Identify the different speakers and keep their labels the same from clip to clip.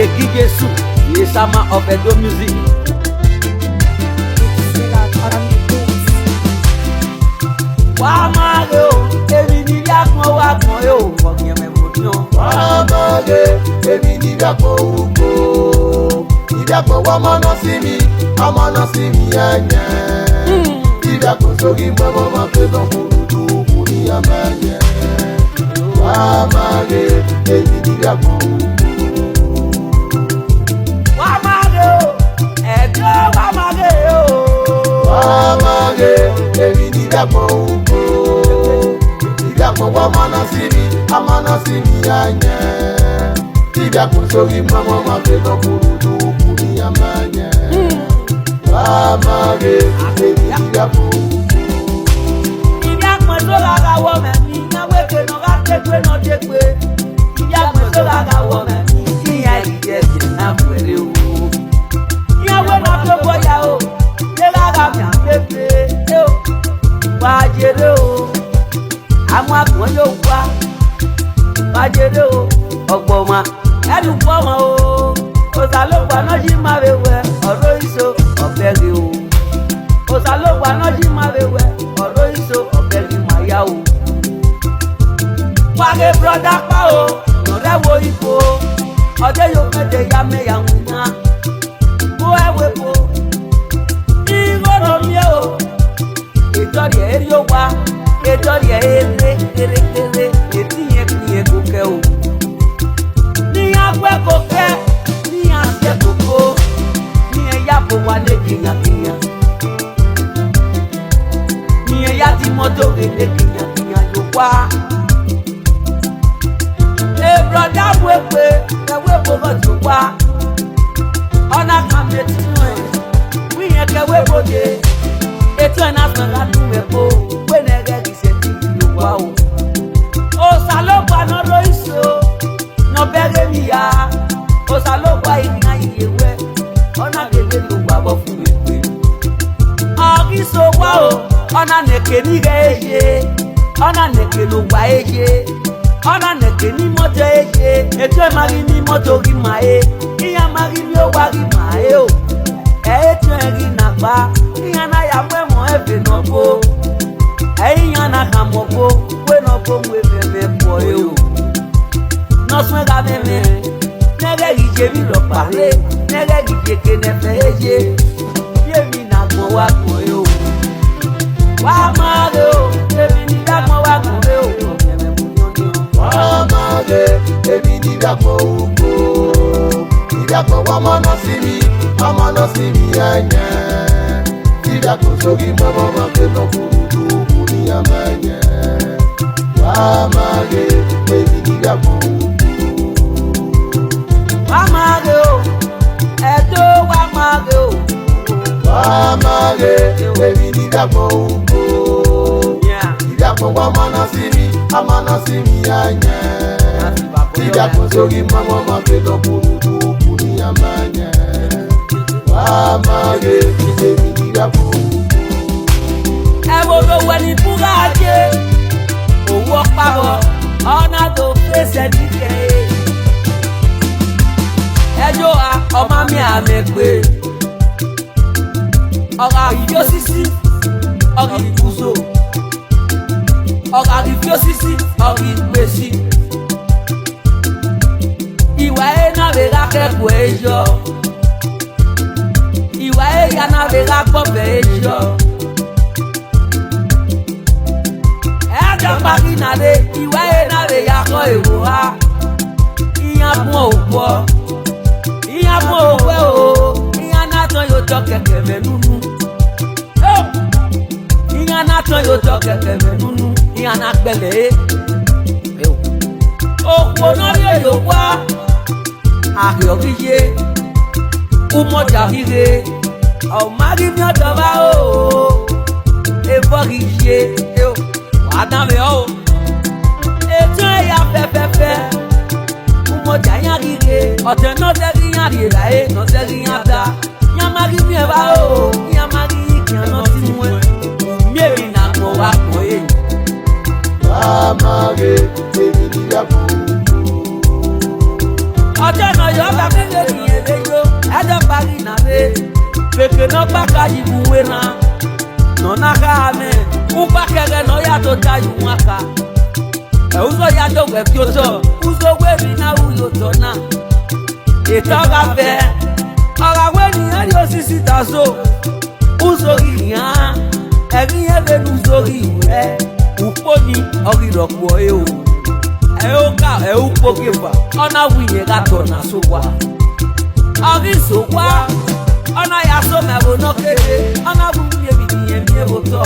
Speaker 1: Egigesu, Yesama of Edo Music. Wamage, èmi ni yakmo wakmo yo, wakye me mutno.
Speaker 2: Wamage, èmi ni yakmo uko. Yakmo wamana simi, amana simi yanye. Yakmo sogi mwa mapezo kurudu kuni yamenye. Wamage, èmi ni yakmo uko.
Speaker 1: Wamage, edo wamage yo.
Speaker 2: Wamage, èmi ni yakmo uko. Yakmo wamana simi, amana simi yanye. Yakmo sogi mwa mapezo kurudu kuni yamenye. Wamage, èmi ni yakmo uko.
Speaker 1: Yakmo soga ga wome ni nyaweke no ga tekwe no tekwe. Yakmo soga ga wome ni iya ije na mwere o. Yawe na tobo ya o. Lega ga mi apepe o. Wa jere o. Àwọn àgbọn yóò wá májèlé o ọgbọ̀nma ẹnu pọ́mọ o òsàlógbà náà jí máa wẹ̀wẹ̀ ọ̀rọ̀ ìṣó ọ̀bẹ rè o òsàlógbà náà jí máa wẹ̀wẹ̀ ọ̀rọ̀ ìṣó ọ̀bẹ rè máa yá o. wàgé bùrọ̀dá pa o lọ́rẹ́ wo ipò ọdẹ yóò mẹ́tẹ̀ ya mẹ́yà ń ná bó ẹ wé po ìrọ̀rọ̀ mi o ìtọ́rí ẹ̀ rí o wá. Etori ere etiye kuye koke o. Ni agbe koke, ni ase koko, ni eya bo wale kinya. Ni eya ti moto gede kinya yo wa. E brother wepe, e wepo go to wa. Ona kambe tinu e, wi yen ke wepo de. Eto na sanga tu wepo, we nege wow. Osalogba no lo iso no bere mi ya osalogba ina iyewe ona gele lo gba bo fun mi pe agiso wa o ona neke ni geje ona neke lo gba eje ona neke ni moto eje eto mari ni moto ri mae iya mari mi o wa ri mae o eto ri na pa iya na ya mwe mo efe no bo Eyana kamopo, we no po me po yo. No swega meme, nege gije mi lo pare, nege gije ke ne feje. Ye mi na mo wa ko yo. Wa ma yo, ebi ni da mo wa ko yo.
Speaker 2: Wa ma ge, ebi ni da mo uko. Ida ko wa mana simi anya. Ida ko sogi mama ma ke no kurudu. Yamanye Wamage, èmi ni yakmo uko.
Speaker 1: Wamage o, edo wamage o.
Speaker 2: Wamage, èmi ni yakmo uko. Yakmo wamana simi anye. Yakmo sogi mama mapedo kurudu kuni yamanye. Wamage, èmi ni yakmo uko.
Speaker 1: Eworo weni bugaje owo paro ona to pese dike ejo a oma mi amegbe ora idio sisi ori kuzo ora idio sisi ori pesi iwa e na be ga kepo ejo iwa e ya na be ga gbo be ejo Pagi na de iwa e na de yako ewo ha Iyan mo opo o Iyan na ton yo to keke menunu Iyan na ton yo to keke menunu Iyan na gbele Opo no yo wa Ahi ogiye Umoja hire O mari mi odoba o Evo giye Adame o eto ya pepepe umoja yan rire ote no se ri yan rira e no se ri yan da yan mari mi e ba o yan mari kan no ti mu e mi e na mo wa ko e
Speaker 2: Wamage, èmi ni yakmo uko.
Speaker 1: Ọjọ́ náà yọ ọ́ bá fẹ́ de ni eleyo edo pari na be keke no paka yibuwe na no na ka me upa kere no ya to tayu waka uzo ya do we kyoto uzo we bi na uyo to na itoga be ara we ni ari osisi taso uzo iya eri ebe n'uzori iwe ukponi ọrịrọkpọ ewu eoka eukpokefa ọ na-awụnye gatọ na sokwa ọrị sokwa ọ na-ya so merụ n'okere ọ na-awụ nwunye bidinye mie ụtọ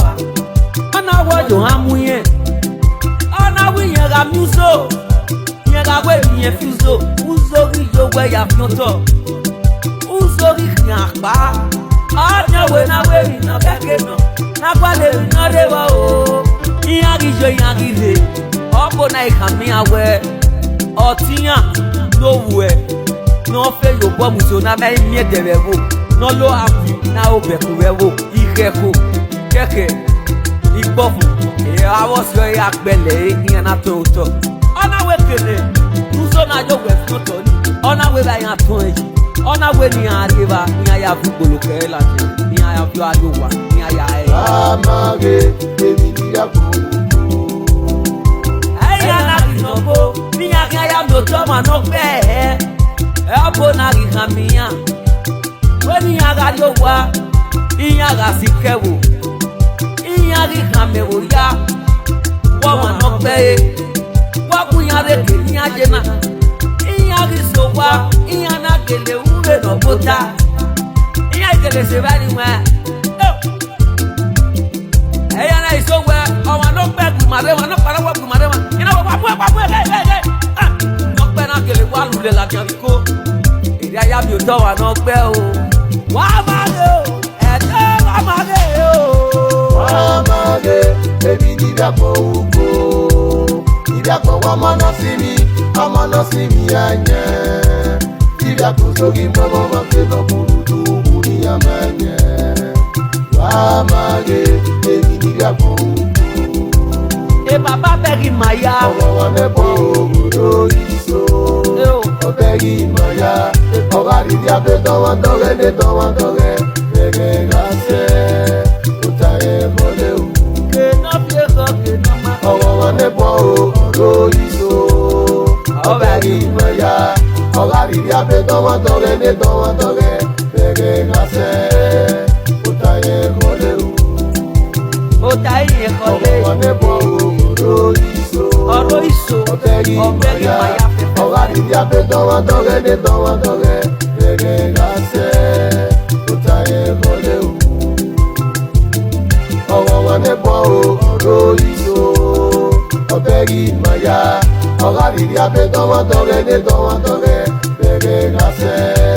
Speaker 1: ọ na-awọjụ ha mụnye ọ na-awụnye ga mụzo nye ga gwe binye fizo uzori jogwe ya fiọtọ uzori nya akpa ọ nyewe na weri na keke nọ nakwale nyarewa o iyagize opo na ikami awe otinya no we no fe yo bo muso na me mi derewo no lo afi na obekurewo ikeko keke igbofu e awo so ya pele iyan na toto ona we kele nuso na jo we foto ni ona we ba yan ton eji ona we ni areba ni aya fu gboloke la ni aya fu adowa ni aya
Speaker 2: amage ebi ya ko
Speaker 1: aya na kinobo ni aya ya mo to ma no pe e abo na ri kamia we ni aga yo wa iya ga sikewo iya ri kamewo ya wa ma no pe wa ku ya de ke ni aje na iya ri so wa iya na gele ure no bota iya gele se ba ni wa eya na isogwe ọmọ no pe gumare wa no para wa gumare wa ina wa bu hey no pe na gele wa lule la kan ko iri aya mi o to wa no pe o wa ma ge o ede wa ma ge o
Speaker 2: amage ebi ni bia ko ugo ni bia ko wa ma no si mi anya ni bia ko sogi mama ma ke no burudu buri amanya amage ebi ni bia ko
Speaker 1: e baba begi maya
Speaker 2: ọmọ wa mẹ́bọ̀ òwúrò ìṣó ọbẹ̀rì ìmọ̀ya ọba rìdí abẹ́ tọwọ́ tọrẹ ní tọwọ́ tọrẹ gẹ́gẹ́ ránṣẹ́ òtàrẹ mọ́lẹ̀ òwú.
Speaker 1: kena pieko kena ma
Speaker 2: ọmọ wa mẹ́bọ̀ òwúrò ìṣó ọbẹ̀rì ìmọ̀ya ọba rìdí abẹ́ tọwọ́ tọrẹ ní tọwọ́ tọrẹ gẹ́gẹ́ ránṣẹ́ òtàrẹ mọ́lẹ̀ òwú.
Speaker 1: ota iye kole
Speaker 2: ọmọ wa mẹ́bọ̀ òwúrò ìṣó
Speaker 1: ọ̀rọ̀ iso
Speaker 2: ọbẹ̀rì ìmọ̀ya
Speaker 1: maya
Speaker 2: ọba rìdí abẹ́ tọwọ́ tọrẹ ní tọwọ́ tọrẹ gẹ́gẹ́ ránṣẹ́ òtàrẹ mọ́lẹ̀ òwú. ọwọ́ wọn mẹ́bọ̀ ọ̀rọ̀ ìṣó ọbẹ̀rì ìmọ̀ya ọba rìdí abẹ́ tọwọ́ tọrẹ ní tọwọ́ tọrẹ gẹ́gẹ́ ránṣẹ́.